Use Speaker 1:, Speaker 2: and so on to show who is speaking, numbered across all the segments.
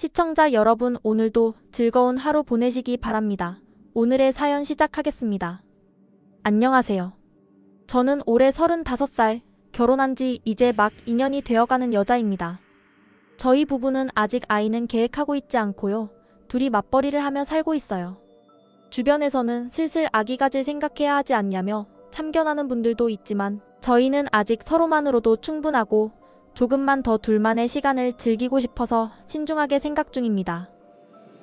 Speaker 1: 시청자 여러분, 오늘도 즐거운 하루 보내시기 바랍니다. 오늘의 사연 시작하겠습니다. 안녕하세요. 저는 올해 35살, 결혼한 지 이제 막 2년이 되어가는 여자입니다. 저희 부부는 아직 아이는 계획하고 있지 않고요. 둘이 맞벌이를 하며 살고 있어요. 주변에서는 슬슬 아기 가질 생각해야 하지 않냐며 참견하는 분들도 있지만 저희는 아직 서로만으로도 충분하고 조금만 더 둘만의 시간을 즐기고 싶어서 신중하게 생각 중입니다.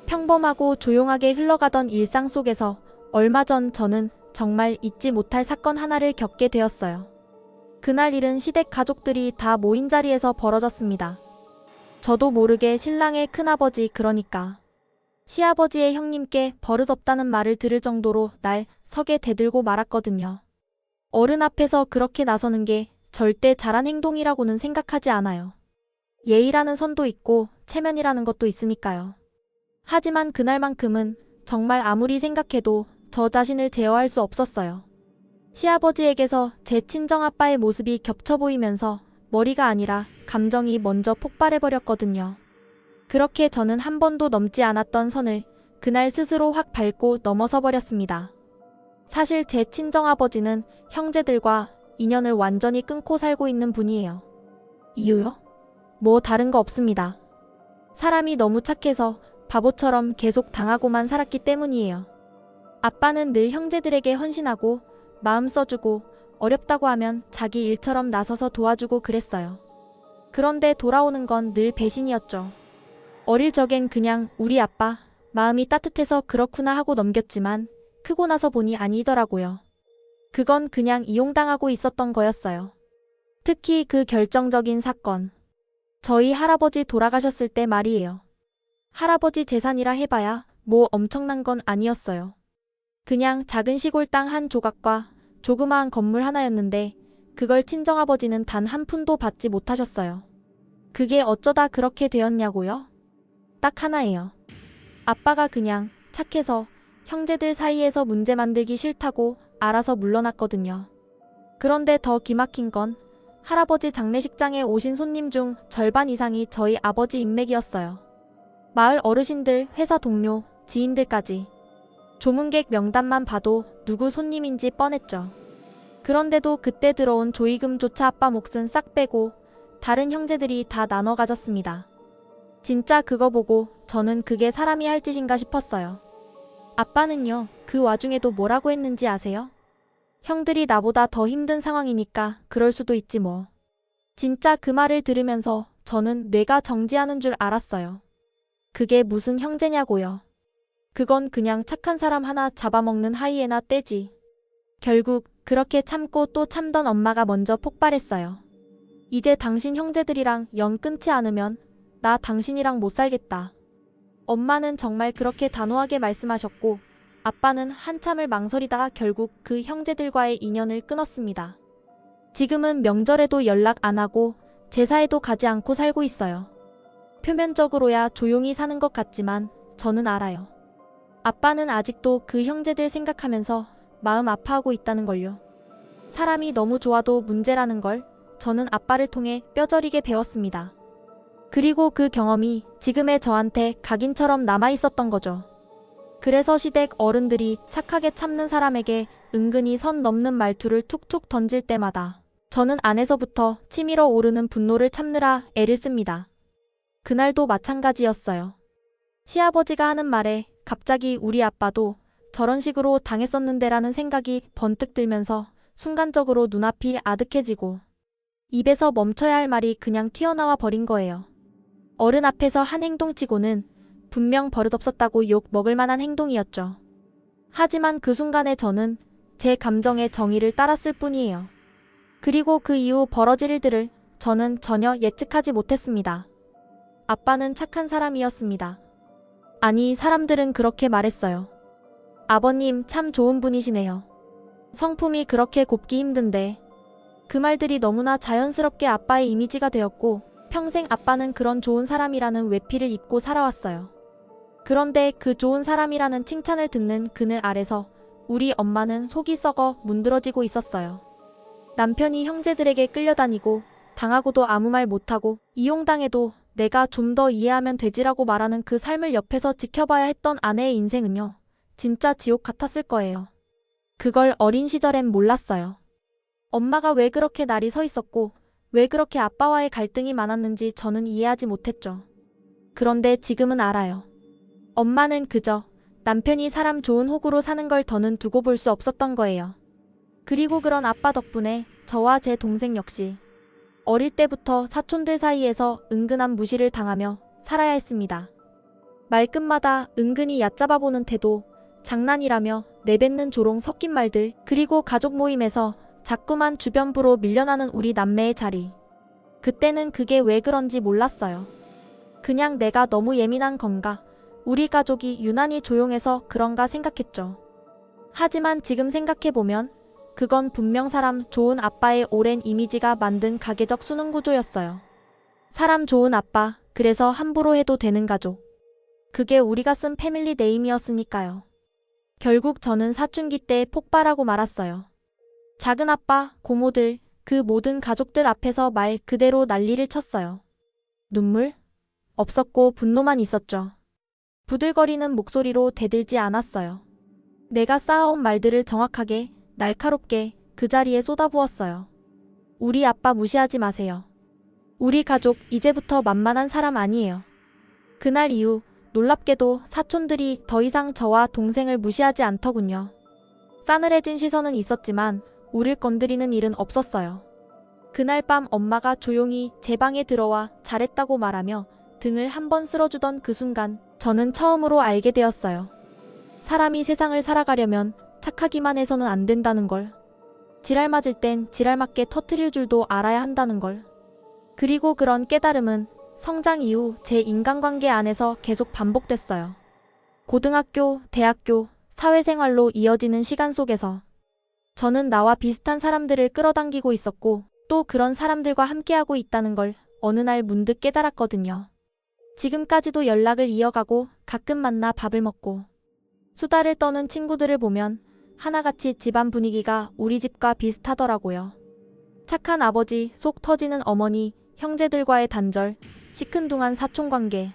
Speaker 1: 평범하고 조용하게 흘러가던 일상 속에서 얼마 전 저는 정말 잊지 못할 사건 하나를 겪게 되었어요. 그날 일은 시댁 가족들이 다 모인 자리에서 벌어졌습니다. 저도 모르게 신랑의 큰아버지, 그러니까 시아버지의 형님께 버릇없다는 말을 들을 정도로 날 석에 대들고 말았거든요. 어른 앞에서 그렇게 나서는 게 절대 잘한 행동이라고는 생각하지 않아요. 예의라는 선도 있고 체면이라는 것도 있으니까요. 하지만 그날만큼은 정말 아무리 생각해도 저 자신을 제어할 수 없었어요. 시아버지에게서 제 친정아빠의 모습이 겹쳐 보이면서 머리가 아니라 감정이 먼저 폭발해버렸거든요. 그렇게 저는 한 번도 넘지 않았던 선을 그날 스스로 확 밟고 넘어서 버렸습니다. 사실 제 친정아버지는 형제들과 인연을 완전히 끊고 살고 있는 분이에요. 이유요? 뭐 다른 거 없습니다. 사람이 너무 착해서 바보처럼 계속 당하고만 살았기 때문이에요. 아빠는 늘 형제들에게 헌신하고 마음 써주고 어렵다고 하면 자기 일처럼 나서서 도와주고 그랬어요. 그런데 돌아오는 건 늘 배신이었죠. 어릴 적엔 그냥 우리 아빠 마음이 따뜻해서 그렇구나 하고 넘겼지만 크고 나서 보니 아니더라고요. 그건 그냥 이용당하고 있었던 거였어요. 특히 그 결정적인 사건. 저희 할아버지 돌아가셨을 때 말이에요. 할아버지 재산이라 해봐야 뭐 엄청난 건 아니었어요. 그냥 작은 시골 땅 한 조각과 조그마한 건물 하나였는데 그걸 친정아버지는 단 한 푼도 받지 못하셨어요. 그게 어쩌다 그렇게 되었냐고요? 딱 하나예요. 아빠가 그냥 착해서 형제들 사이에서 문제 만들기 싫다고 알아서 물러났거든요. 그런데 더 기막힌 건 할아버지 장례식장에 오신 손님 중 절반 이상이 저희 아버지 인맥이었어요. 마을 어르신들, 회사 동료, 지인들까지. 조문객 명단만 봐도 누구 손님인지 뻔했죠. 그런데도 그때 들어온 조의금조차 아빠 몫은 싹 빼고 다른 형제들이 다 나눠 가졌습니다. 진짜 그거 보고 저는 그게 사람이 할 짓인가 싶었어요. 아빠는요, 그 와중에도 뭐라고 했는지 아세요? 형들이 나보다 더 힘든 상황이니까 그럴 수도 있지 뭐. 진짜 그 말을 들으면서 저는 뇌가 정지하는 줄 알았어요. 그게 무슨 형제냐고요. 그건 그냥 착한 사람 하나 잡아먹는 하이에나 떼지. 결국 그렇게 참고 또 참던 엄마가 먼저 폭발했어요. 이제 당신 형제들이랑 영 끊지 않으면 나 당신이랑 못 살겠다. 엄마는 정말 그렇게 단호하게 말씀하셨고 아빠는 한참을 망설이다가 결국 그 형제들과의 인연을 끊었습니다. 지금은 명절에도 연락 안 하고 제사에도 가지 않고 살고 있어요. 표면적으로야 조용히 사는 것 같지만 저는 알아요. 아빠는 아직도 그 형제들 생각하면서 마음 아파하고 있다는 걸요. 사람이 너무 좋아도 문제라는 걸 저는 아빠를 통해 뼈저리게 배웠습니다. 그리고 그 경험이 지금의 저한테 각인처럼 남아있었던 거죠. 그래서 시댁 어른들이 착하게 참는 사람에게 은근히 선 넘는 말투를 툭툭 던질 때마다 저는 안에서부터 치밀어 오르는 분노를 참느라 애를 씁니다. 그날도 마찬가지였어요. 시아버지가 하는 말에 갑자기 우리 아빠도 저런 식으로 당했었는데라는 생각이 번뜩 들면서 순간적으로 눈앞이 아득해지고 입에서 멈춰야 할 말이 그냥 튀어나와 버린 거예요. 어른 앞에서 한 행동치고는 분명 버릇없었다고 욕 먹을 만한 행동이었죠. 하지만 그 순간에 저는 제 감정의 정의를 따랐을 뿐이에요. 그리고 그 이후 벌어질 일들을 저는 전혀 예측하지 못했습니다. 아빠는 착한 사람이었습니다. 아니, 사람들은 그렇게 말했어요. 아버님 참 좋은 분이시네요. 성품이 그렇게 곱기 힘든데. 그 말들이 너무나 자연스럽게 아빠의 이미지가 되었고 평생 아빠는 그런 좋은 사람이라는 외피를 입고 살아왔어요. 그런데 그 좋은 사람이라는 칭찬을 듣는 그늘 아래서 우리 엄마는 속이 썩어 문드러지고 있었어요. 남편이 형제들에게 끌려다니고 당하고도 아무 말 못하고 이용당해도 내가 좀 더 이해하면 되지라고 말하는 그 삶을 옆에서 지켜봐야 했던 아내의 인생은요. 진짜 지옥 같았을 거예요. 그걸 어린 시절엔 몰랐어요. 엄마가 왜 그렇게 날이 서 있었고 왜 그렇게 아빠와의 갈등이 많았는지 저는 이해하지 못했죠. 그런데 지금은 알아요. 엄마는 그저 남편이 사람 좋은 호구로 사는 걸 더는 두고 볼 수 없었던 거예요. 그리고 그런 아빠 덕분에 저와 제 동생 역시 어릴 때부터 사촌들 사이에서 은근한 무시를 당하며 살아야 했습니다. 말끝마다 은근히 얕잡아보는 태도, 장난이라며 내뱉는 조롱 섞인 말들, 그리고 가족 모임에서 자꾸만 주변부로 밀려나는 우리 남매의 자리. 그때는 그게 왜 그런지 몰랐어요. 그냥 내가 너무 예민한 건가, 우리 가족이 유난히 조용해서 그런가 생각했죠. 하지만 지금 생각해보면 그건 분명 사람 좋은 아빠의 오랜 이미지가 만든 가계적 수능 구조였어요. 사람 좋은 아빠, 그래서 함부로 해도 되는 가족. 그게 우리가 쓴 패밀리 네임이었으니까요. 결국 저는 사춘기 때 폭발하고 말았어요. 작은 아빠, 고모들, 그 모든 가족들 앞에서 말 그대로 난리를 쳤어요. 눈물? 없었고 분노만 있었죠. 부들거리는 목소리로 대들지 않았어요. 내가 쌓아온 말들을 정확하게, 날카롭게 그 자리에 쏟아부었어요. 우리 아빠 무시하지 마세요. 우리 가족 이제부터 만만한 사람 아니에요. 그날 이후 놀랍게도 사촌들이 더 이상 저와 동생을 무시하지 않더군요. 싸늘해진 시선은 있었지만 우릴 건드리는 일은 없었어요. 그날 밤 엄마가 조용히 제 방에 들어와 잘했다고 말하며 등을 한 번 쓸어주던 그 순간 저는 처음으로 알게 되었어요. 사람이 세상을 살아가려면 착하기만 해서는 안 된다는 걸. 지랄 맞을 땐 지랄 맞게 터트릴 줄도 알아야 한다는 걸. 그리고 그런 깨달음은 성장 이후 제 인간관계 안에서 계속 반복됐어요. 고등학교, 대학교, 사회생활로 이어지는 시간 속에서 저는 나와 비슷한 사람들을 끌어당기고 있었고 또 그런 사람들과 함께하고 있다는 걸 어느 날 문득 깨달았거든요. 지금까지도 연락을 이어가고 가끔 만나 밥을 먹고 수다를 떠는 친구들을 보면 하나같이 집안 분위기가 우리 집과 비슷하더라고요. 착한 아버지, 속 터지는 어머니, 형제들과의 단절, 시큰둥한 사촌관계.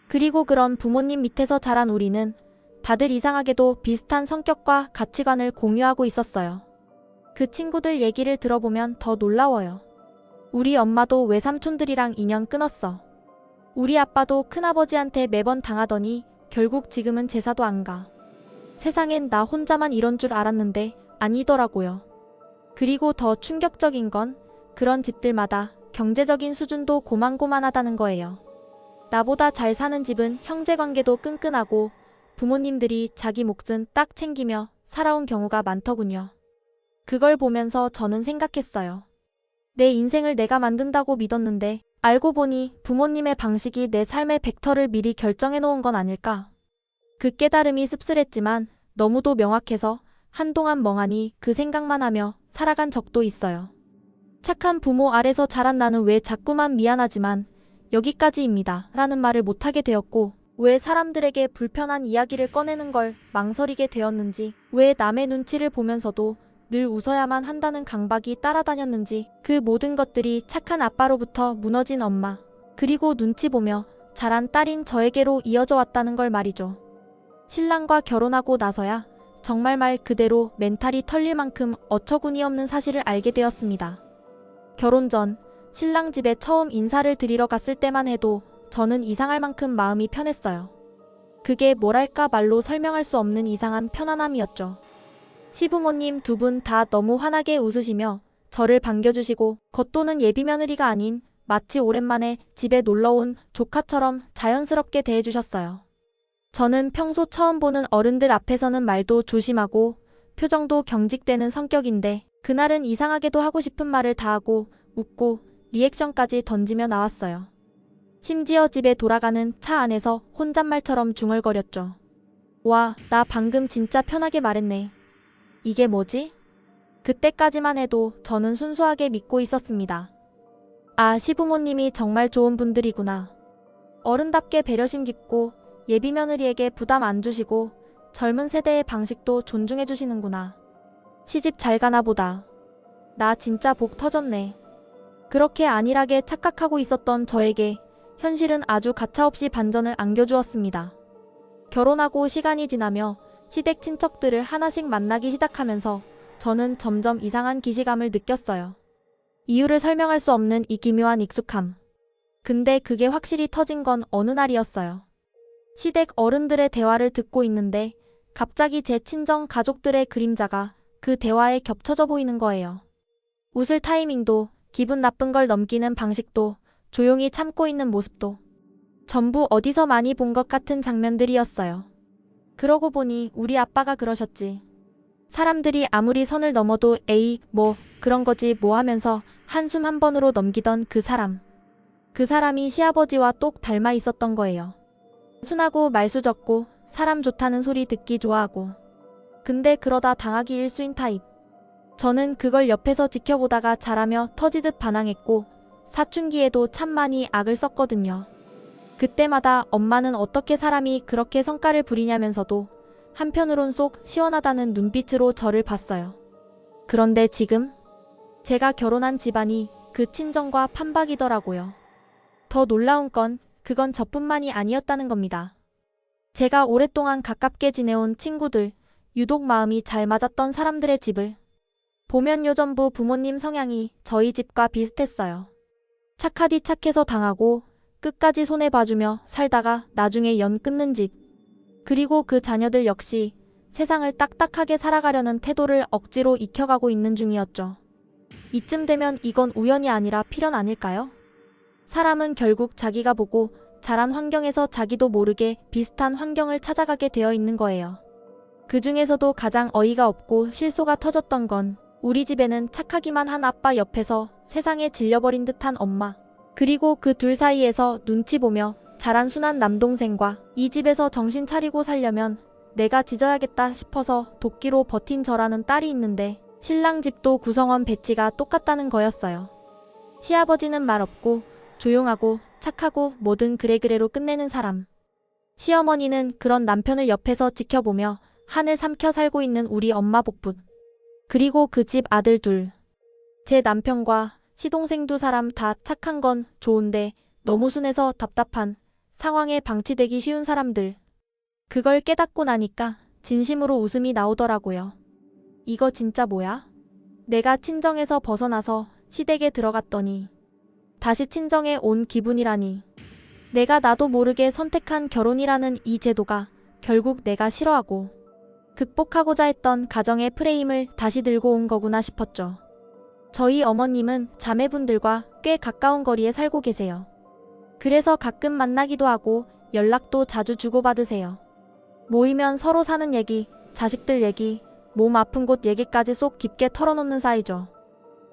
Speaker 1: 그리고 그런 부모님 밑에서 자란 우리는 다들 이상하게도 비슷한 성격과 가치관을 공유하고 있었어요. 그 친구들 얘기를 들어보면 더 놀라워요. 우리 엄마도 외삼촌들이랑 인연 끊었어. 우리 아빠도 큰아버지한테 매번 당하더니 결국 지금은 제사도 안 가. 세상엔 나 혼자만 이런 줄 알았는데 아니더라고요. 그리고 더 충격적인 건 그런 집들마다 경제적인 수준도 고만고만하다는 거예요. 나보다 잘 사는 집은 형제관계도 끈끈하고 부모님들이 자기 몫은 딱 챙기며 살아온 경우가 많더군요. 그걸 보면서 저는 생각했어요. 내 인생을 내가 만든다고 믿었는데 알고 보니 부모님의 방식이 내 삶의 벡터를 미리 결정해 놓은 건 아닐까. 그 깨달음이 씁쓸했지만 너무도 명확해서 한동안 멍하니 그 생각만 하며 살아간 적도 있어요. 착한 부모 아래서 자란 나는 왜 자꾸만 미안하지만 여기까지입니다 라는 말을 못하게 되었고 왜 사람들에게 불편한 이야기를 꺼내는 걸 망설이게 되었는지 왜 남의 눈치를 보면서도 늘 웃어야만 한다는 강박이 따라다녔는지 그 모든 것들이 착한 아빠로부터 무너진 엄마 그리고 눈치 보며 자란 딸인 저에게로 이어져 왔다는 걸 말이죠. 신랑과 결혼하고 나서야 정말 말 그대로 멘탈이 털릴 만큼 어처구니 없는 사실을 알게 되었습니다. 결혼 전 신랑 집에 처음 인사를 드리러 갔을 때만 해도 저는 이상할 만큼 마음이 편했어요. 그게 뭐랄까 말로 설명할 수 없는 이상한 편안함이었죠. 시부모님 두 분 다 너무 환하게 웃으시며 저를 반겨주시고 겉도는 예비며느리가 아닌 마치 오랜만에 집에 놀러온 조카처럼 자연스럽게 대해주셨어요. 저는 평소 처음 보는 어른들 앞에서는 말도 조심하고 표정도 경직되는 성격인데 그날은 이상하게도 하고 싶은 말을 다 하고 웃고 리액션까지 던지며 나왔어요. 심지어 집에 돌아가는 차 안에서 혼잣말처럼 중얼거렸죠. 와, 나 방금 진짜 편하게 말했네. 이게 뭐지? 그때까지만 해도 저는 순수하게 믿고 있었습니다. 아, 시부모님이 정말 좋은 분들이구나. 어른답게 배려심 깊고 예비며느리에게 부담 안 주시고 젊은 세대의 방식도 존중해 주시는구나. 시집 잘 가나 보다. 나 진짜 복 터졌네. 그렇게 안일하게 착각하고 있었던 저에게 현실은 아주 가차없이 반전을 안겨주었습니다. 결혼하고 시간이 지나며 시댁 친척들을 하나씩 만나기 시작하면서 저는 점점 이상한 기시감을 느꼈어요. 이유를 설명할 수 없는 이 기묘한 익숙함. 근데 그게 확실히 터진 건 어느 날이었어요. 시댁 어른들의 대화를 듣고 있는데 갑자기 제 친정 가족들의 그림자가 그 대화에 겹쳐져 보이는 거예요. 웃을 타이밍도, 기분 나쁜 걸 넘기는 방식도, 조용히 참고 있는 모습도 전부 어디서 많이 본 것 같은 장면들이었어요. 그러고 보니 우리 아빠가 그러셨지. 사람들이 아무리 선을 넘어도 에이 뭐 그런 거지 뭐 하면서 한숨 한 번으로 넘기던 그 사람. 그 사람이 시아버지와 똑 닮아 있었던 거예요. 순하고 말수 적고 사람 좋다는 소리 듣기 좋아하고. 근데 그러다 당하기 일수인 타입. 저는 그걸 옆에서 지켜보다가 자라며 터지듯 반항했고 사춘기에도 참 많이 악을 썼거든요. 그때마다 엄마는 어떻게 사람이 그렇게 성깔을 부리냐면서도 한편으론 속 시원하다는 눈빛으로 저를 봤어요. 그런데 지금 제가 결혼한 집안이 그 친정과 판박이더라고요. 더 놀라운 건 그건 저뿐만이 아니었다는 겁니다. 제가 오랫동안 가깝게 지내온 친구들, 유독 마음이 잘 맞았던 사람들의 집을 보면요 전부 부모님 성향이 저희 집과 비슷했어요. 착하디 착해서 당하고 끝까지 손해봐주며 살다가 나중에 연 끊는 집. 그리고 그 자녀들 역시 세상을 딱딱하게 살아가려는 태도를 억지로 익혀가고 있는 중이었죠. 이쯤 되면 이건 우연이 아니라 필연 아닐까요? 사람은 결국 자기가 보고 자란 환경에서 자기도 모르게 비슷한 환경을 찾아가게 되어 있는 거예요. 그 중에서도 가장 어이가 없고 실소가 터졌던 건 우리 집에는 착하기만 한 아빠 옆에서 세상에 질려버린 듯한 엄마. 그리고 그 둘 사이에서 눈치 보며 자란 순한 남동생과 이 집에서 정신 차리고 살려면 내가 짖어야겠다 싶어서 도끼로 버틴 저라는 딸이 있는데 신랑 집도 구성원 배치가 똑같다는 거였어요. 시아버지는 말 없고 조용하고 착하고 뭐든 그래그래로 끝내는 사람. 시어머니는 그런 남편을 옆에서 지켜보며 한을 삼켜 살고 있는 우리 엄마 복부. 그리고 그 집 아들 둘. 제 남편과 시동생 두 사람 다 착한 건 좋은데 너무 순해서 답답한 상황에 방치되기 쉬운 사람들. 그걸 깨닫고 나니까 진심으로 웃음이 나오더라고요. 이거 진짜 뭐야? 내가 친정에서 벗어나서 시댁에 들어갔더니 다시 친정에 온 기분이라니. 내가 나도 모르게 선택한 결혼이라는 이 제도가 결국 내가 싫어하고 극복하고자 했던 가정의 프레임을 다시 들고 온 거구나 싶었죠. 저희 어머님은 자매분들과 꽤 가까운 거리에 살고 계세요. 그래서 가끔 만나기도 하고 연락도 자주 주고받으세요. 모이면 서로 사는 얘기, 자식들 얘기, 몸 아픈 곳 얘기까지 쏙 깊게 털어놓는 사이죠.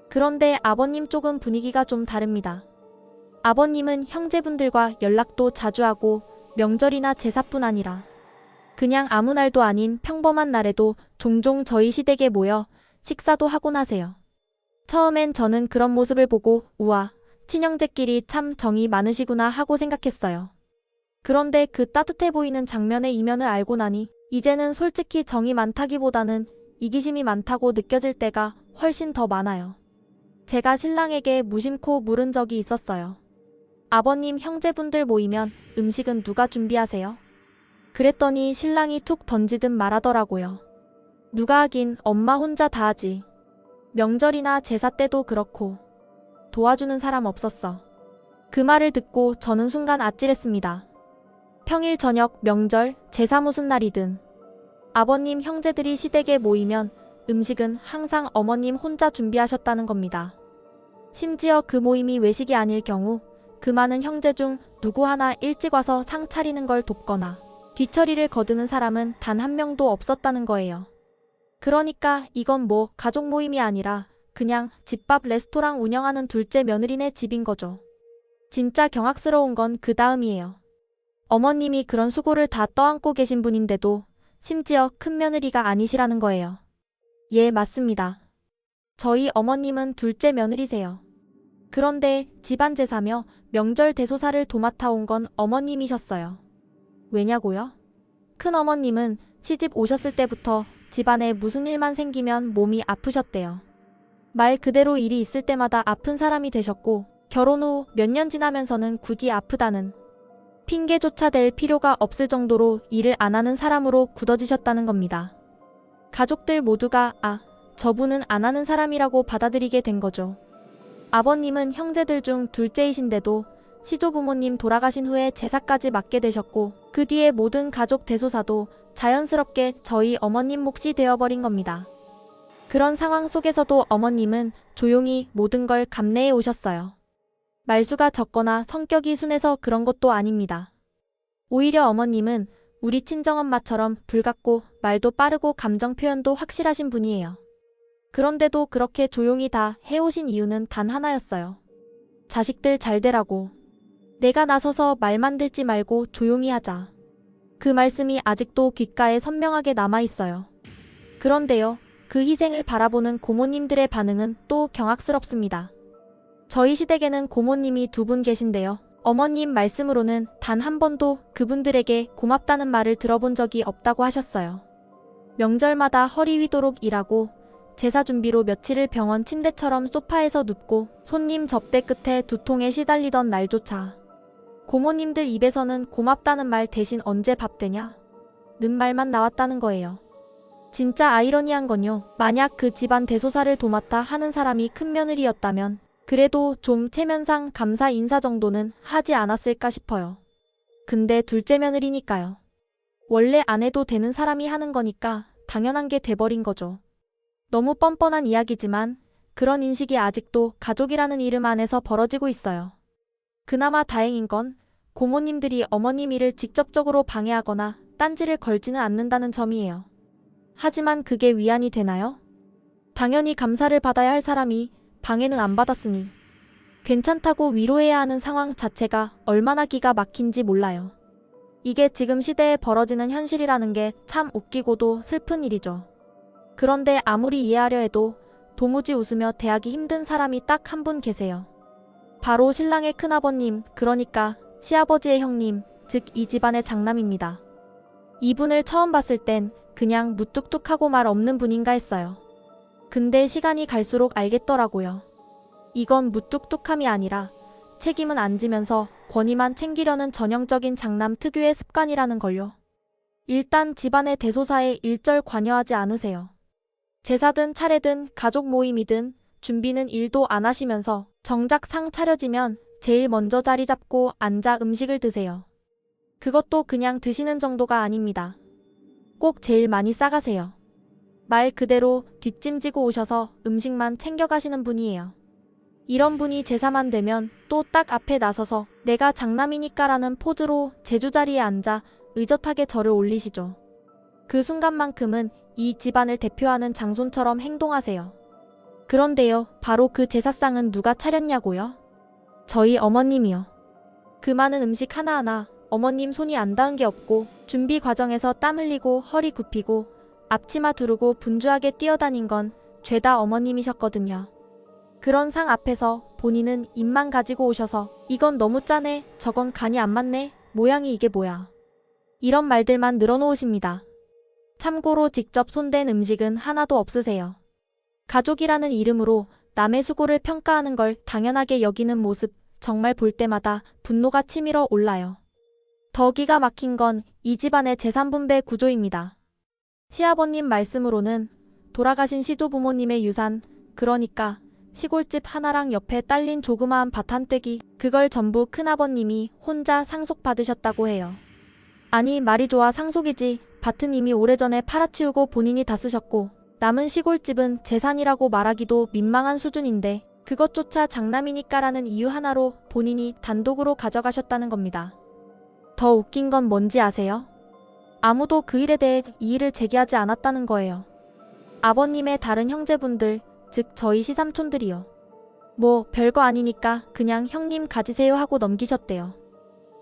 Speaker 1: 그런데 아버님 쪽은 분위기가 좀 다릅니다. 아버님은 형제분들과 연락도 자주 하고 명절이나 제사뿐 아니라 그냥 아무 날도 아닌 평범한 날에도 종종 저희 시댁에 모여 식사도 하곤 하세요. 처음엔 저는 그런 모습을 보고 우와, 친형제끼리 참 정이 많으시구나 하고 생각했어요. 그런데 그 따뜻해 보이는 장면의 이면을 알고 나니 이제는 솔직히 정이 많다기보다는 이기심이 많다고 느껴질 때가 훨씬 더 많아요. 제가 신랑에게 무심코 물은 적이 있었어요. 아버님 형제분들 모이면 음식은 누가 준비하세요? 그랬더니 신랑이 툭 던지듯 말하더라고요. 누가 하긴 엄마 혼자 다 하지. 명절이나 제사 때도 그렇고 도와주는 사람 없었어. 그 말을 듣고 저는 순간 아찔했습니다. 평일 저녁, 명절, 제사 무슨 날이든 아버님 형제들이 시댁에 모이면 음식은 항상 어머님 혼자 준비하셨다는 겁니다. 심지어 그 모임이 외식이 아닐 경우 그 많은 형제 중 누구 하나 일찍 와서 상 차리는 걸 돕거나 뒤처리를 거두는 사람은 단 한 명도 없었다는 거예요. 그러니까 이건 뭐 가족 모임이 아니라 그냥 집밥 레스토랑 운영하는 둘째 며느리네 집인 거죠. 진짜 경악스러운 건 그 다음이에요. 어머님이 그런 수고를 다 떠안고 계신 분인데도 심지어 큰 며느리가 아니시라는 거예요. 예, 맞습니다. 저희 어머님은 둘째 며느리세요. 그런데 집안 제사며 명절 대소사를 도맡아 온 건 어머님이셨어요. 왜냐고요? 큰어머님은 시집 오셨을 때부터 집안에 무슨 일만 생기면 몸이 아프셨대요. 말 그대로 일이 있을 때마다 아픈 사람이 되셨고 결혼 후 몇 년 지나면서는 굳이 아프다는 핑계조차 댈 필요가 없을 정도로 일을 안 하는 사람으로 굳어지셨다는 겁니다. 가족들 모두가 저분은 안 하는 사람이라고 받아들이게 된 거죠. 아버님은 형제들 중 둘째이신데도 시조부모님 돌아가신 후에 제사까지 맡게 되셨고 그 뒤에 모든 가족 대소사도 자연스럽게 저희 어머님 몫이 되어버린 겁니다. 그런 상황 속에서도 어머님은 조용히 모든 걸 감내해 오셨어요. 말수가 적거나 성격이 순해서 그런 것도 아닙니다. 오히려 어머님은 우리 친정엄마처럼 불같고 말도 빠르고 감정 표현도 확실하신 분이에요. 그런데도 그렇게 조용히 다 해오신 이유는 단 하나였어요. 자식들 잘 되라고. 내가 나서서 말만 듣지 말고 조용히 하자. 그 말씀이 아직도 귓가에 선명하게 남아있어요. 그런데요, 그 희생을 바라보는 고모님들의 반응은 또 경악스럽습니다. 저희 시댁에는 고모님이 2분 계신데요. 어머님 말씀으로는 단 한 번도 그분들에게 고맙다는 말을 들어본 적이 없다고 하셨어요. 명절마다 허리 휘도록 일하고 제사 준비로 며칠을 병원 침대처럼 소파에서 눕고 손님 접대 끝에 두통에 시달리던 날조차 고모님들 입에서는 고맙다는 말 대신 언제 밥 되냐? 는 말만 나왔다는 거예요. 진짜 아이러니한 건요. 만약 그 집안 대소사를 도맡아 하는 사람이 큰 며느리였다면 그래도 좀 체면상 감사 인사 정도는 하지 않았을까 싶어요. 근데 둘째 며느리니까요. 원래 안 해도 되는 사람이 하는 거니까 당연한 게 돼버린 거죠. 너무 뻔뻔한 이야기지만 그런 인식이 아직도 가족이라는 이름 안에서 벌어지고 있어요. 그나마 다행인 건 고모님들이 어머님 일을 직접적으로 방해하거나 딴지를 걸지는 않는다는 점이에요. 하지만 그게 위안이 되나요? 당연히 감사를 받아야 할 사람이 방해는 안 받았으니 괜찮다고 위로해야 하는 상황 자체가 얼마나 기가 막힌지 몰라요. 이게 지금 시대에 벌어지는 현실이라는 게 참 웃기고도 슬픈 일이죠. 그런데 아무리 이해하려 해도 도무지 웃으며 대하기 힘든 사람이 딱 한 분 계세요. 바로 신랑의 큰아버님, 그러니까 시아버지의 형님, 즉 이 집안의 장남입니다. 이분을 처음 봤을 땐 그냥 무뚝뚝하고 말 없는 분인가 했어요. 근데 시간이 갈수록 알겠더라고요. 이건 무뚝뚝함이 아니라 책임은 안 지면서 권위만 챙기려는 전형적인 장남 특유의 습관이라는 걸요. 일단 집안의 대소사에 일절 관여하지 않으세요. 제사든 차례든 가족 모임이든 준비는 일도 안 하시면서 정작 상 차려지면 제일 먼저 자리 잡고 앉아 음식을 드세요. 그것도 그냥 드시는 정도가 아닙니다. 꼭 제일 많이 싸가세요. 말 그대로 뒷짐지고 오셔서 음식만 챙겨가시는 분이에요. 이런 분이 제사만 되면 또 딱 앞에 나서서 내가 장남이니까라는 포즈로 제주자리에 앉아 의젓하게 절을 올리시죠. 그 순간만큼은 이 집안을 대표하는 장손처럼 행동하세요. 그런데요, 바로 그 제사상은 누가 차렸냐고요? 저희 어머님이요. 그 많은 음식 하나하나 어머님 손이 안 닿은 게 없고 준비 과정에서 땀 흘리고 허리 굽히고 앞치마 두르고 분주하게 뛰어다닌 건 죄다 어머님이셨거든요. 그런 상 앞에서 본인은 입만 가지고 오셔서 이건 너무 짜네, 저건 간이 안 맞네, 모양이 이게 뭐야. 이런 말들만 늘어놓으십니다. 참고로 직접 손댄 음식은 하나도 없으세요. 가족이라는 이름으로 남의 수고를 평가하는 걸 당연하게 여기는 모습 정말 볼 때마다 분노가 치밀어 올라요. 더 기가 막힌 건 이 집안의 재산분배 구조입니다. 시아버님 말씀으로는 돌아가신 시조부모님의 유산, 그러니까 시골집 하나랑 옆에 딸린 조그마한 밭 한 떼기, 그걸 전부 큰아버님이 혼자 상속받으셨다고 해요. 아니 말이 좋아 상속이지, 밭은 이미 오래전에 팔아치우고 본인이 다 쓰셨고 남은 시골집은 재산이라고 말하기도 민망한 수준인데 그것조차 장남이니까라는 이유 하나로 본인이 단독으로 가져가셨다는 겁니다. 더 웃긴 건 뭔지 아세요? 아무도 그 일에 대해 이의를 제기하지 않았다는 거예요. 아버님의 다른 형제분들, 즉 저희 시삼촌들이요. 뭐 별거 아니니까 그냥 형님 가지세요 하고 넘기셨대요.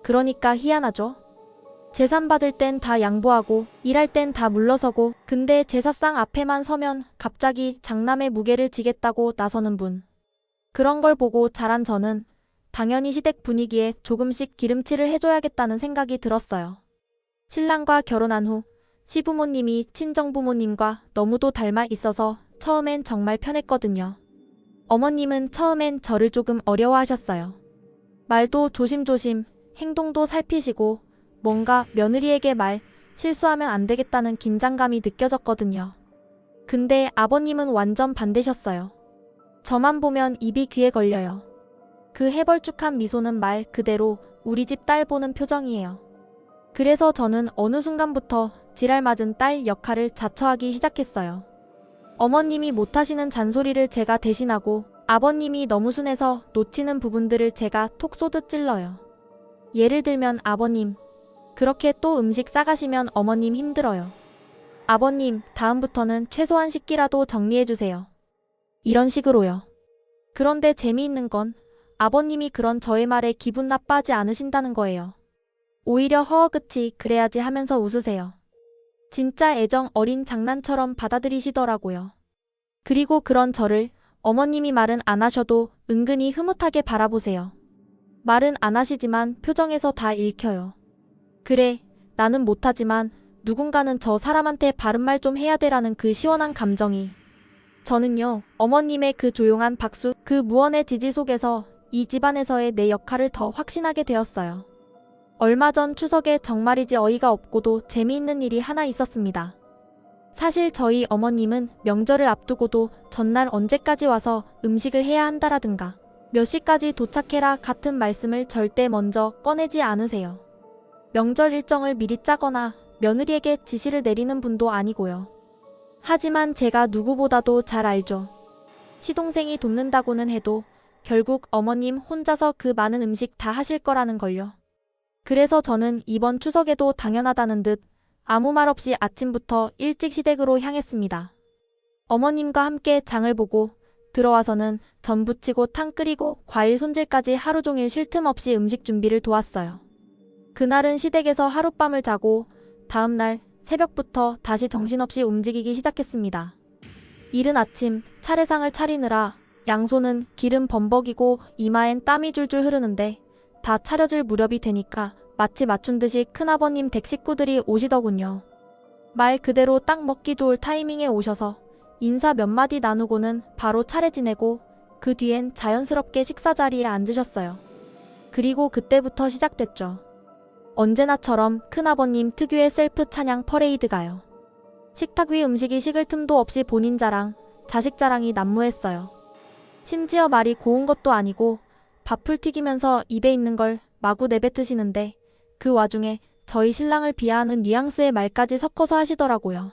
Speaker 1: 그러니까 희한하죠? 재산 받을 땐 다 양보하고 일할 땐 다 물러서고 근데 제사상 앞에만 서면 갑자기 장남의 무게를 지겠다고 나서는 분. 그런 걸 보고 자란 저는 당연히 시댁 분위기에 조금씩 기름칠을 해줘야겠다는 생각이 들었어요. 신랑과 결혼한 후 시부모님이 친정부모님과 너무도 닮아 있어서 처음엔 정말 편했거든요. 어머님은 처음엔 저를 조금 어려워하셨어요. 말도 조심조심, 행동도 살피시고 뭔가 며느리에게 실수하면 안 되겠다는 긴장감이 느껴졌거든요. 근데 아버님은 완전 반대셨어요. 저만 보면 입이 귀에 걸려요. 그 해벌쭉한 미소는 말 그대로 우리 집 딸 보는 표정이에요. 그래서 저는 어느 순간부터 지랄 맞은 딸 역할을 자처하기 시작했어요. 어머님이 못하시는 잔소리를 제가 대신하고 아버님이 너무 순해서 놓치는 부분들을 제가 톡 쏘듯 찔러요. 예를 들면 아버님, 그렇게 또 음식 싸가시면 어머님 힘들어요. 아버님, 다음부터는 최소한 식기라도 정리해주세요. 이런 식으로요. 그런데 재미있는 건 아버님이 그런 저의 말에 기분 나빠하지 않으신다는 거예요. 오히려 허허그치 그래야지 하면서 웃으세요. 진짜 애정 어린 장난처럼 받아들이시더라고요. 그리고 그런 저를 어머님이 말은 안 하셔도 은근히 흐뭇하게 바라보세요. 말은 안 하시지만 표정에서 다 읽혀요. 그래, 나는 못하지만 누군가는 저 사람한테 바른 말 좀 해야 돼라는 그 시원한 감정이. 저는요, 어머님의 그 조용한 박수, 그 무언의 지지 속에서 이 집안에서의 내 역할을 더 확신하게 되었어요. 얼마 전 추석에 정말이지 어이가 없고도 재미있는 일이 하나 있었습니다. 사실 저희 어머님은 명절을 앞두고도 전날 언제까지 와서 음식을 해야 한다라든가 몇 시까지 도착해라 같은 말씀을 절대 먼저 꺼내지 않으세요. 명절 일정을 미리 짜거나 며느리에게 지시를 내리는 분도 아니고요. 하지만 제가 누구보다도 잘 알죠. 시동생이 돕는다고는 해도 결국 어머님 혼자서 그 많은 음식 다 하실 거라는 걸요. 그래서 저는 이번 추석에도 당연하다는 듯 아무 말 없이 아침부터 일찍 시댁으로 향했습니다. 어머님과 함께 장을 보고 들어와서는 전 부치고 탕 끓이고 과일 손질까지 하루 종일 쉴 틈 없이 음식 준비를 도왔어요. 그날은 시댁에서 하룻밤을 자고 다음날 새벽부터 다시 정신없이 움직이기 시작했습니다. 이른 아침 차례상을 차리느라 양손은 기름 범벅이고 이마엔 땀이 줄줄 흐르는데 다 차려질 무렵이 되니까 마치 맞춘 듯이 큰아버님 댁 식구들이 오시더군요. 말 그대로 딱 먹기 좋을 타이밍에 오셔서 인사 몇 마디 나누고는 바로 차례 지내고 그 뒤엔 자연스럽게 식사 자리에 앉으셨어요. 그리고 그때부터 시작됐죠. 언제나처럼 큰아버님 특유의 셀프 찬양 퍼레이드가요. 식탁 위 음식이 식을 틈도 없이 본인 자랑, 자식 자랑이 난무했어요. 심지어 말이 고운 것도 아니고 밥풀 튀기면서 입에 있는 걸 마구 내뱉으시는데 그 와중에 저희 신랑을 비하하는 뉘앙스의 말까지 섞어서 하시더라고요.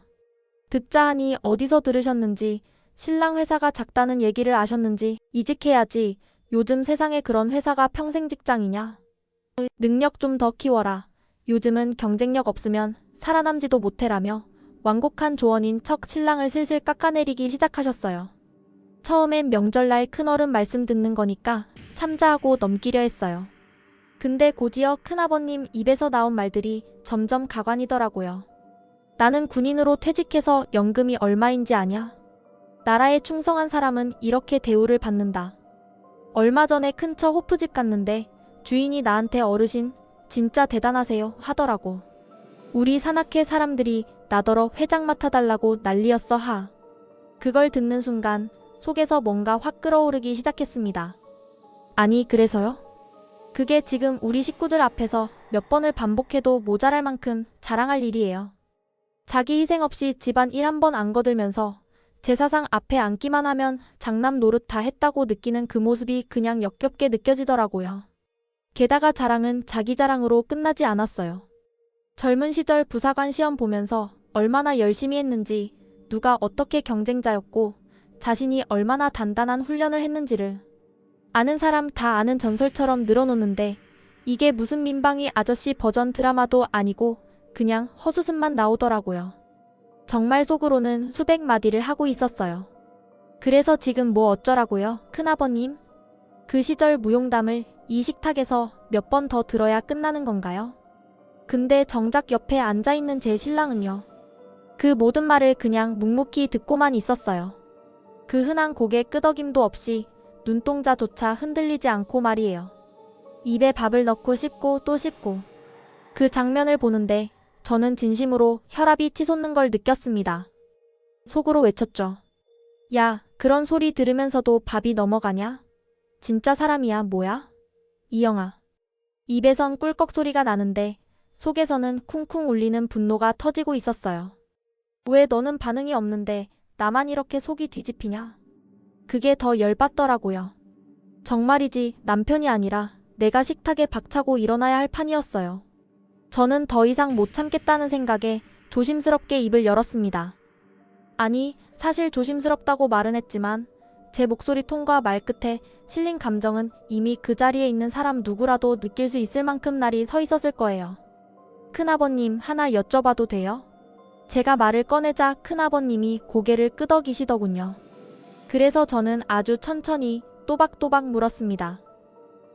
Speaker 1: 듣자 하니 어디서 들으셨는지 신랑 회사가 작다는 얘기를 아셨는지 이직해야지 요즘 세상에 그런 회사가 평생 직장이냐. 능력 좀 더 키워라. 요즘은 경쟁력 없으면 살아남지도 못해라며 완곡한 조언인 척 신랑을 슬슬 깎아내리기 시작하셨어요. 처음엔 명절날 큰어른 말씀 듣는 거니까 참자하고 넘기려 했어요. 근데 곧이어 큰아버님 입에서 나온 말들이 점점 가관이더라고요. 나는 군인으로 퇴직해서 연금이 얼마인지 아냐? 나라에 충성한 사람은 이렇게 대우를 받는다. 얼마 전에 근처 호프집 갔는데 주인이 나한테 어르신 진짜 대단하세요 하더라고. 우리 산악회 사람들이 나더러 회장 맡아달라고 난리였어 하. 그걸 듣는 순간 속에서 뭔가 확 끓어오르기 시작했습니다. 아니 그래서요? 그게 지금 우리 식구들 앞에서 몇 번을 반복해도 모자랄 만큼 자랑할 일이에요. 자기 희생 없이 집안 일 한 번 안 거들면서 제사상 앞에 앉기만 하면 장남 노릇 다 했다고 느끼는 그 모습이 그냥 역겹게 느껴지더라고요. 게다가 자랑은 자기 자랑으로 끝나지 않았어요. 젊은 시절 부사관 시험 보면서 얼마나 열심히 했는지, 누가 어떻게 경쟁자였고 자신이 얼마나 단단한 훈련을 했는지를 아는 사람 다 아는 전설처럼 늘어놓는데 이게 무슨 민방위 아저씨 버전 드라마도 아니고 그냥 헛웃음만 나오더라고요. 정말 속으로는 수백 마디를 하고 있었어요. 그래서 지금 뭐 어쩌라고요, 큰아버님? 그 시절 무용담을 이 식탁에서 몇 번 더 들어야 끝나는 건가요? 근데 정작 옆에 앉아있는 제 신랑은요. 그 모든 말을 그냥 묵묵히 듣고만 있었어요. 그 흔한 고개 끄덕임도 없이 눈동자조차 흔들리지 않고 말이에요. 입에 밥을 넣고 씹고 또 씹고. 그 장면을 보는데 저는 진심으로 혈압이 치솟는 걸 느꼈습니다. 속으로 외쳤죠. 야, 그런 소리 들으면서도 밥이 넘어가냐? 진짜 사람이야, 뭐야? 이영아. 입에선 꿀꺽 소리가 나는데 속에서는 쿵쿵 울리는 분노가 터지고 있었어요. 왜 너는 반응이 없는데 나만 이렇게 속이 뒤집히냐? 그게 더 열받더라고요. 정말이지 남편이 아니라 내가 식탁에 박차고 일어나야 할 판이었어요. 저는 더 이상 못 참겠다는 생각에 조심스럽게 입을 열었습니다. 아니, 사실 조심스럽다고 말은 했지만 제 목소리 톤과 말끝에 실린 감정은 이미 그 자리에 있는 사람 누구라도 느낄 수 있을 만큼 날이 서 있었을 거예요. 큰아버님, 하나 여쭤봐도 돼요? 제가 말을 꺼내자 큰아버님이 고개를 끄덕이시더군요. 그래서 저는 아주 천천히 또박또박 물었습니다.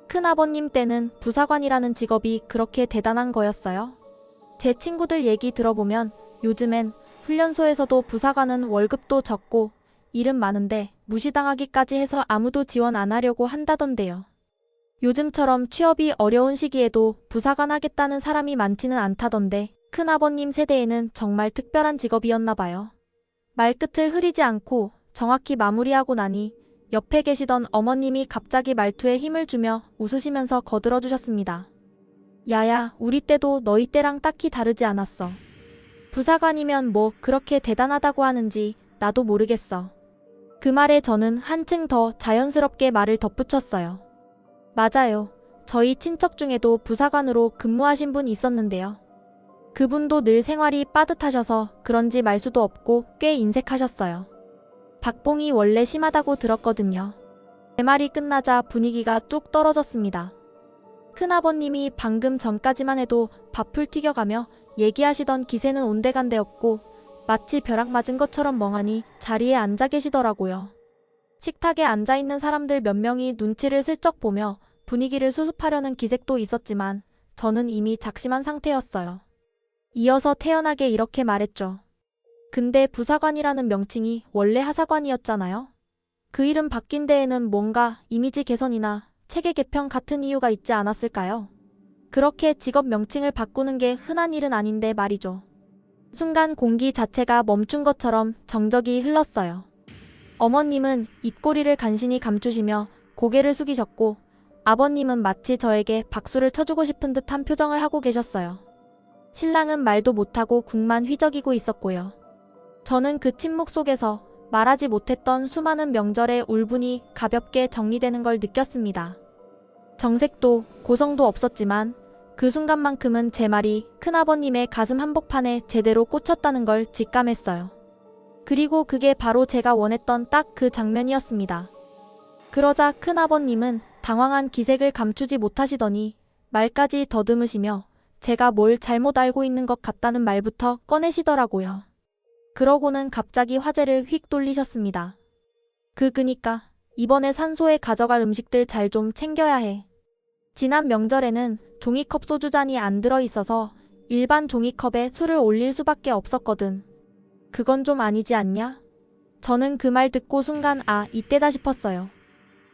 Speaker 1: 큰아버님 때는 부사관이라는 직업이 그렇게 대단한 거였어요? 제 친구들 얘기 들어보면 요즘엔 훈련소에서도 부사관은 월급도 적고 일은 많은데 무시당하기까지 해서 아무도 지원 안 하려고 한다던데요. 요즘처럼 취업이 어려운 시기에도 부사관 하겠다는 사람이 많지는 않다던데 큰아버님 세대에는 정말 특별한 직업이었나 봐요. 말끝을 흐리지 않고 정확히 마무리하고 나니 옆에 계시던 어머님이 갑자기 말투에 힘을 주며 웃으시면서 거들어 주셨습니다. 야야, 우리 때도 너희 때랑 딱히 다르지 않았어. 부사관이면 뭐 그렇게 대단하다고 하는지 나도 모르겠어. 그 말에 저는 한층 더 자연스럽게 말을 덧붙였어요. 맞아요. 저희 친척 중에도 부사관으로 근무하신 분 있었는데요. 그분도 늘 생활이 빠듯하셔서 그런지 말수도 없고 꽤 인색하셨어요. 박봉이 원래 심하다고 들었거든요. 제 말이 끝나자 분위기가 뚝 떨어졌습니다. 큰아버님이 방금 전까지만 해도 밥풀 튀겨가며 얘기하시던 기세는 온데간데 없고 마치 벼락 맞은 것처럼 멍하니 자리에 앉아 계시더라고요. 식탁에 앉아있는 사람들 몇 명이 눈치를 슬쩍 보며 분위기를 수습하려는 기색도 있었지만 저는 이미 작심한 상태였어요. 이어서 태연하게 이렇게 말했죠. 근데 부사관이라는 명칭이 원래 하사관이었잖아요. 그 이름 바뀐 데에는 뭔가 이미지 개선이나 체계 개편 같은 이유가 있지 않았을까요? 그렇게 직업 명칭을 바꾸는 게 흔한 일은 아닌데 말이죠. 순간 공기 자체가 멈춘 것처럼 정적이 흘렀어요. 어머님은 입꼬리를 간신히 감추시며 고개를 숙이셨고 아버님은 마치 저에게 박수를 쳐주고 싶은 듯한 표정을 하고 계셨어요. 신랑은 말도 못하고 국만 휘저기고 있었고요. 저는 그 침묵 속에서 말하지 못했던 수많은 명절의 울분이 가볍게 정리되는 걸 느꼈습니다. 정색도 고성도 없었지만 그 순간만큼은 제 말이 큰아버님의 가슴 한복판에 제대로 꽂혔다는 걸 직감했어요. 그리고 그게 바로 제가 원했던 딱 그 장면이었습니다. 그러자 큰아버님은 당황한 기색을 감추지 못하시더니 말까지 더듬으시며 제가 뭘 잘못 알고 있는 것 같다는 말부터 꺼내시더라고요. 그러고는 갑자기 화제를 휙 돌리셨습니다. 그니까 이번에 산소에 가져갈 음식들 잘 좀 챙겨야 해. 지난 명절에는 종이컵 소주잔이 안 들어있어서 일반 종이컵에 술을 올릴 수밖에 없었거든. 그건 좀 아니지 않냐? 저는 그 말 듣고 순간 이때다 싶었어요.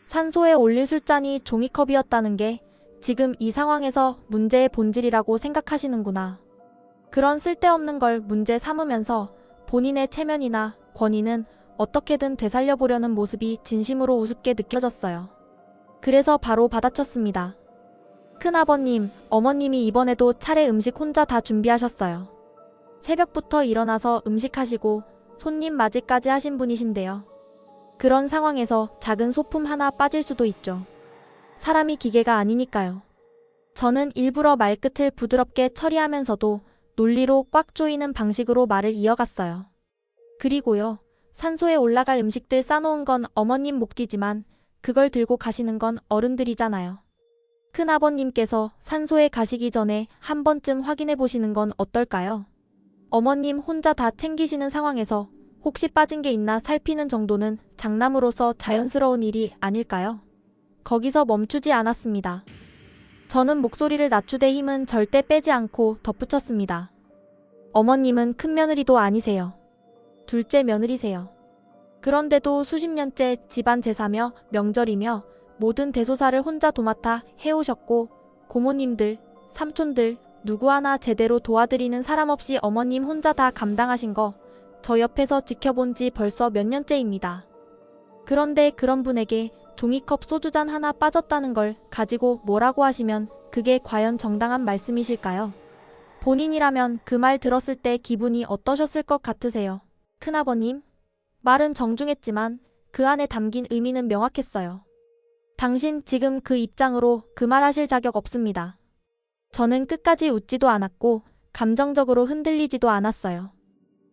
Speaker 1: 산소에 올릴 술잔이 종이컵이었다는 게 지금 이 상황에서 문제의 본질이라고 생각하시는구나. 그런 쓸데없는 걸 문제 삼으면서 본인의 체면이나 권위는 어떻게든 되살려보려는 모습이 진심으로 우습게 느껴졌어요. 그래서 바로 받아쳤습니다. 큰아버님, 어머님이 이번에도 차례 음식 혼자 다 준비하셨어요. 새벽부터 일어나서 음식하시고 손님 맞이까지 하신 분이신데요. 그런 상황에서 작은 소품 하나 빠질 수도 있죠. 사람이 기계가 아니니까요. 저는 일부러 말끝을 부드럽게 처리하면서도 논리로 꽉 조이는 방식으로 말을 이어갔어요. 그리고요, 산소에 올라갈 음식들 싸놓은 건 어머님 몫이지만 그걸 들고 가시는 건 어른들이잖아요. 큰아버님께서 산소에 가시기 전에 한 번쯤 확인해 보시는 건 어떨까요? 어머님 혼자 다 챙기시는 상황에서 혹시 빠진 게 있나 살피는 정도는 장남으로서 자연스러운 일이 아닐까요? 거기서 멈추지 않았습니다. 저는 목소리를 낮추되 힘은 절대 빼지 않고 덧붙였습니다. 어머님은 큰 며느리도 아니세요. 둘째 며느리세요. 그런데도 수십 년째 집안 제사며 명절이며 모든 대소사를 혼자 도맡아 해오셨고 고모님들, 삼촌들 누구 하나 제대로 도와드리는 사람 없이 어머님 혼자 다 감당하신 거 저 옆에서 지켜본 지 벌써 몇 년째입니다. 그런데 그런 분에게 종이컵 소주잔 하나 빠졌다는 걸 가지고 뭐라고 하시면 그게 과연 정당한 말씀이실까요? 본인이라면 그 말 들었을 때 기분이 어떠셨을 것 같으세요? 큰아버님? 말은 정중했지만 그 안에 담긴 의미는 명확했어요. 당신 지금 그 입장으로 그 말 하실 자격 없습니다. 저는 끝까지 웃지도 않았고 감정적으로 흔들리지도 않았어요.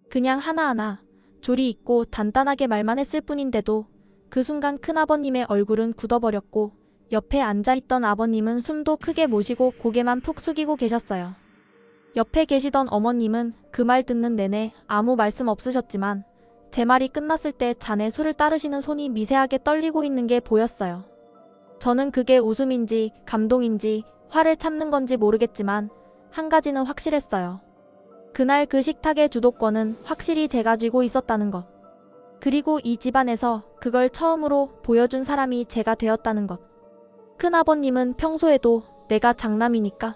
Speaker 1: 그냥 하나하나 조리 있고 단단하게 말만 했을 뿐인데도 그 순간 큰아버님의 얼굴은 굳어버렸고 옆에 앉아있던 아버님은 숨도 크게 못 쉬고 고개만 푹 숙이고 계셨어요. 옆에 계시던 어머님은 그 말 듣는 내내 아무 말씀 없으셨지만 제 말이 끝났을 때 잔에 술을 따르시는 손이 미세하게 떨리고 있는 게 보였어요. 저는 그게 웃음인지 감동인지 화를 참는 건지 모르겠지만 한 가지는 확실했어요. 그날 그 식탁의 주도권은 확실히 제가 쥐고 있었다는 것. 그리고 이 집안에서 그걸 처음으로 보여준 사람이 제가 되었다는 것. 큰아버님은 평소에도 내가 장남이니까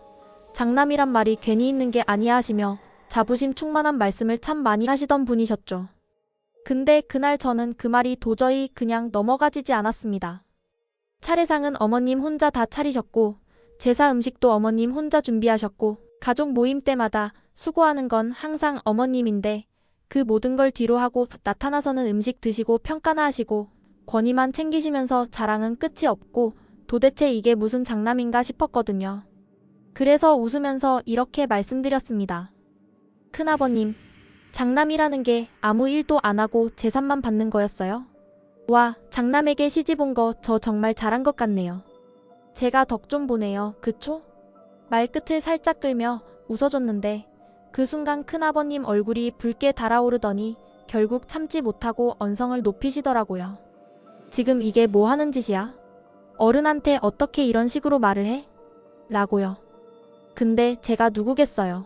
Speaker 1: 장남이란 말이 괜히 있는 게 아니야 하시며 자부심 충만한 말씀을 참 많이 하시던 분이셨죠. 근데 그날 저는 그 말이 도저히 그냥 넘어가지지 않았습니다. 차례상은 어머님 혼자 다 차리셨고 제사 음식도 어머님 혼자 준비하셨고 가족 모임 때마다 수고하는 건 항상 어머님인데 그 모든 걸 뒤로 하고 나타나서는 음식 드시고 평가나 하시고 권위만 챙기시면서 자랑은 끝이 없고 도대체 이게 무슨 장남인가 싶었거든요. 그래서 웃으면서 이렇게 말씀드렸습니다. 큰아버님, 장남이라는 게 아무 일도 안 하고 재산만 받는 거였어요? 와, 장남에게 시집 온 거 저 정말 잘한 것 같네요. 제가 덕 좀 보네요, 그쵸? 말끝을 살짝 끌며 웃어줬는데 그 순간 큰아버님 얼굴이 붉게 달아오르더니 결국 참지 못하고 언성을 높이시더라고요. 지금 이게 뭐 하는 짓이야? 어른한테 어떻게 이런 식으로 말을 해? 라고요. 근데 제가 누구겠어요.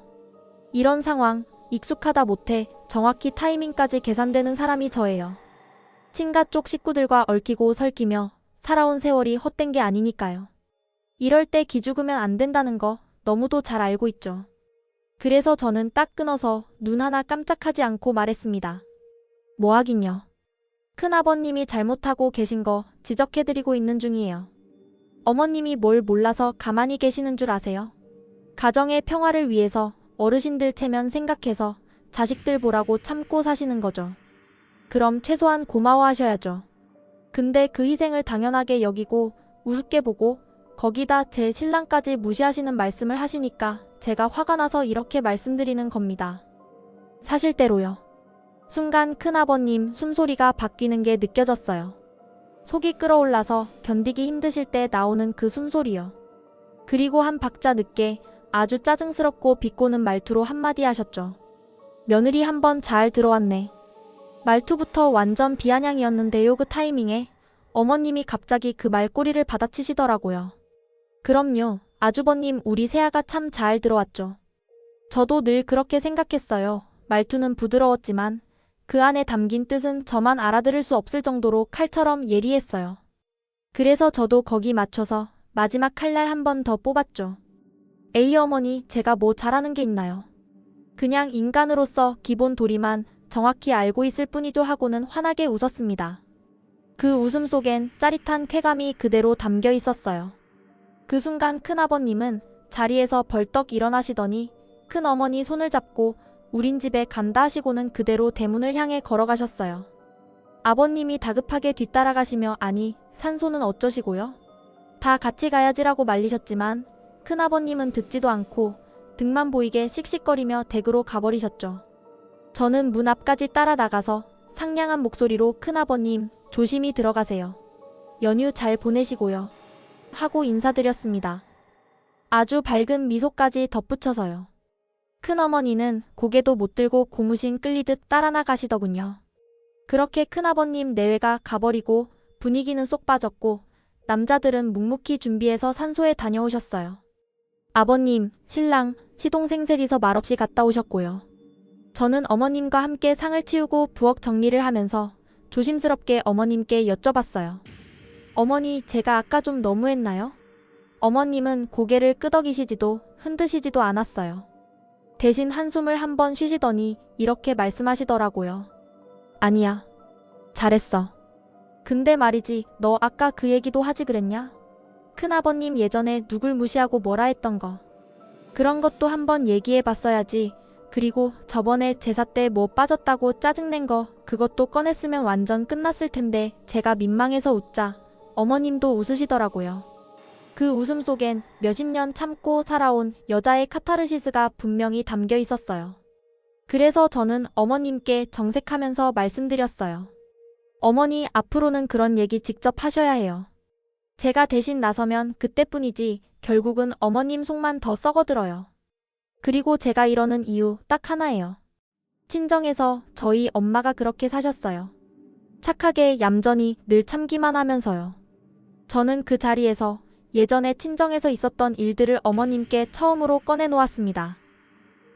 Speaker 1: 이런 상황 익숙하다 못해 정확히 타이밍까지 계산되는 사람이 저예요. 친가 쪽 식구들과 얽히고 설키며 살아온 세월이 헛된 게 아니니까요. 이럴 때 기죽으면 안 된다는 거 너무도 잘 알고 있죠. 그래서 저는 딱 끊어서 눈 하나 깜짝하지 않고 말했습니다. 뭐 하긴요. 큰아버님이 잘못하고 계신 거 지적해드리고 있는 중이에요. 어머님이 뭘 몰라서 가만히 계시는 줄 아세요? 가정의 평화를 위해서 어르신들 체면 생각해서 자식들 보라고 참고 사시는 거죠. 그럼 최소한 고마워하셔야죠. 근데 그 희생을 당연하게 여기고 우습게 보고 거기다 제 신랑까지 무시하시는 말씀을 하시니까 제가 화가 나서 이렇게 말씀드리는 겁니다. 사실대로요. 순간 큰아버님 숨소리가 바뀌는 게 느껴졌어요. 속이 끓어올라서 견디기 힘드실 때 나오는 그 숨소리요. 그리고 한 박자 늦게 아주 짜증스럽고 비꼬는 말투로 한마디 하셨죠. 며느리 한번 잘 들어왔네. 말투부터 완전 비아냥이었는데요. 그 타이밍에 어머님이 갑자기 그 말꼬리를 받아치시더라고요. 그럼요. 아주버님 우리 새아가 참 잘 들어왔죠. 저도 늘 그렇게 생각했어요. 말투는 부드러웠지만 그 안에 담긴 뜻은 저만 알아들을 수 없을 정도로 칼처럼 예리했어요. 그래서 저도 거기 맞춰서 마지막 칼날 한 번 더 뽑았죠. 에이 어머니 제가 뭐 잘하는 게 있나요? 그냥 인간으로서 기본 도리만 정확히 알고 있을 뿐이죠 하고는 환하게 웃었습니다. 그 웃음 속엔 짜릿한 쾌감이 그대로 담겨 있었어요. 그 순간 큰아버님은 자리에서 벌떡 일어나시더니 큰어머니 손을 잡고 우린 집에 간다 하시고는 그대로 대문을 향해 걸어가셨어요. 아버님이 다급하게 뒤따라가시며 아니 산소는 어쩌시고요? 다 같이 가야지라고 말리셨지만 큰아버님은 듣지도 않고 등만 보이게 씩씩거리며 댁으로 가버리셨죠. 저는 문 앞까지 따라 나가서 상냥한 목소리로 큰아버님 조심히 들어가세요. 연휴 잘 보내시고요. 하고 인사드렸습니다. 아주 밝은 미소까지 덧붙여서요. 큰어머니는 고개도 못 들고 고무신 끌리듯 따라 나가시더군요. 그렇게 큰아버님 내외가 가버리고 분위기는 쏙 빠졌고 남자들은 묵묵히 준비해서 산소에 다녀오셨어요. 아버님, 신랑, 시동생 셋이서 말없이 갔다 오셨고요. 저는 어머님과 함께 상을 치우고 부엌 정리를 하면서 조심스럽게 어머님께 여쭤봤어요. 어머니, 제가 아까 좀 너무했나요? 어머님은 고개를 끄덕이시지도 흔드시지도 않았어요. 대신 한숨을 한번 쉬시더니 이렇게 말씀하시더라고요. 아니야. 잘했어. 근데 말이지, 너 아까 그 얘기도 하지 그랬냐? 큰아버님 예전에 누굴 무시하고 뭐라 했던 거. 그런 것도 한번 얘기해 봤어야지. 그리고 저번에 제사 때 뭐 빠졌다고 짜증낸 거 그것도 꺼냈으면 완전 끝났을 텐데 제가 민망해서 웃자 어머님도 웃으시더라고요. 그 웃음 속엔 몇십 년 참고 살아온 여자의 카타르시스가 분명히 담겨 있었어요. 그래서 저는 어머님께 정색하면서 말씀드렸어요. 어머니 앞으로는 그런 얘기 직접 하셔야 해요. 제가 대신 나서면 그때뿐이지 결국은 어머님 속만 더 썩어들어요. 그리고 제가 이러는 이유 딱 하나예요. 친정에서 저희 엄마가 그렇게 사셨어요. 착하게 얌전히 늘 참기만 하면서요. 저는 그 자리에서 예전에 친정에서 있었던 일들을 어머님께 처음으로 꺼내놓았습니다.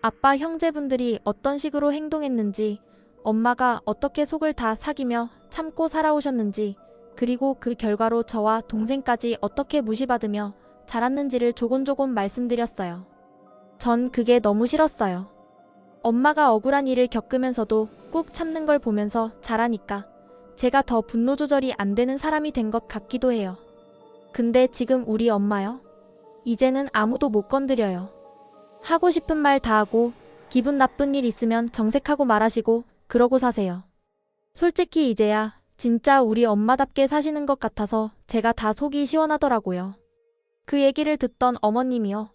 Speaker 1: 아빠 형제분들이 어떤 식으로 행동했는지, 엄마가 어떻게 속을 다 사기며 참고 살아오셨는지, 그리고 그 결과로 저와 동생까지 어떻게 무시받으며 자랐는지를 조곤조곤 말씀드렸어요. 전 그게 너무 싫었어요. 엄마가 억울한 일을 겪으면서도 꾹 참는 걸 보면서 자라니까 제가 더 분노 조절이 안 되는 사람이 된 것 같기도 해요. 근데 지금 우리 엄마요? 이제는 아무도 못 건드려요. 하고 싶은 말 다 하고 기분 나쁜 일 있으면 정색하고 말하시고 그러고 사세요. 솔직히 이제야 진짜 우리 엄마답게 사시는 것 같아서 제가 다 속이 시원하더라고요. 그 얘기를 듣던 어머님이요.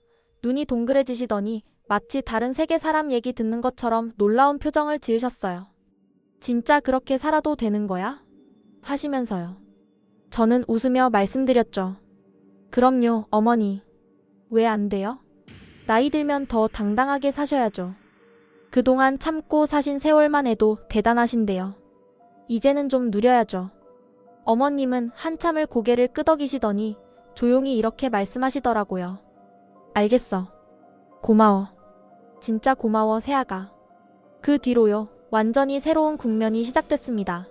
Speaker 1: 눈이 동그래지시더니 마치 다른 세계 사람 얘기 듣는 것처럼 놀라운 표정을 지으셨어요. 진짜 그렇게 살아도 되는 거야? 하시면서요. 저는 웃으며 말씀드렸죠. 그럼요, 어머니. 왜 안 돼요? 나이 들면 더 당당하게 사셔야죠. 그동안 참고 사신 세월만 해도 대단하신데요. 이제는 좀 누려야죠. 어머님은 한참을 고개를 끄덕이시더니 조용히 이렇게 말씀하시더라고요. 알겠어. 고마워. 진짜 고마워, 세아가. 그 뒤로요, 완전히 새로운 국면이 시작됐습니다.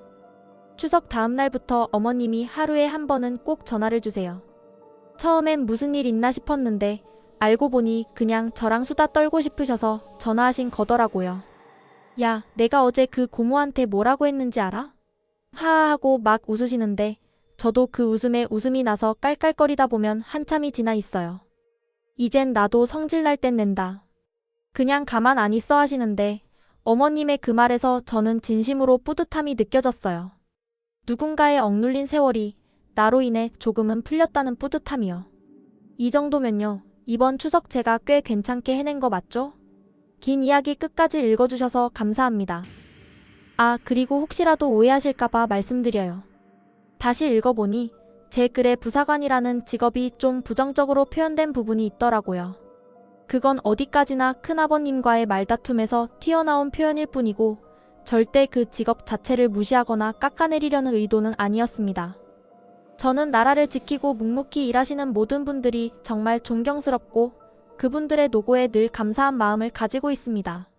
Speaker 1: 추석 다음 날부터 어머님이 하루에 한 번은 꼭 전화를 주세요. 처음엔 무슨 일 있나 싶었는데 알고 보니 그냥 저랑 수다 떨고 싶으셔서 전화하신 거더라고요. 야, 내가 어제 그 고모한테 뭐라고 했는지 알아? 하하 하고 막 웃으시는데 저도 그 웃음에 웃음이 나서 깔깔거리다 보면 한참이 지나 있어요. 이젠 나도 성질날 땐 낸다. 그냥 가만 안 있어 하시는데 어머님의 그 말에서 저는 진심으로 뿌듯함이 느껴졌어요. 누군가의 억눌린 세월이 나로 인해 조금은 풀렸다는 뿌듯함이요. 이 정도면요. 이번 추석 제가 꽤 괜찮게 해낸 거 맞죠? 긴 이야기 끝까지 읽어주셔서 감사합니다. 아, 그리고 혹시라도 오해하실까봐 말씀드려요. 다시 읽어보니 제 글에 부사관이라는 직업이 좀 부정적으로 표현된 부분이 있더라고요. 그건 어디까지나 큰아버님과의 말다툼에서 튀어나온 표현일 뿐이고 절대 그 직업 자체를 무시하거나 깎아내리려는 의도는 아니었습니다. 저는 나라를 지키고 묵묵히 일하시는 모든 분들이 정말 존경스럽고 그분들의 노고에 늘 감사한 마음을 가지고 있습니다.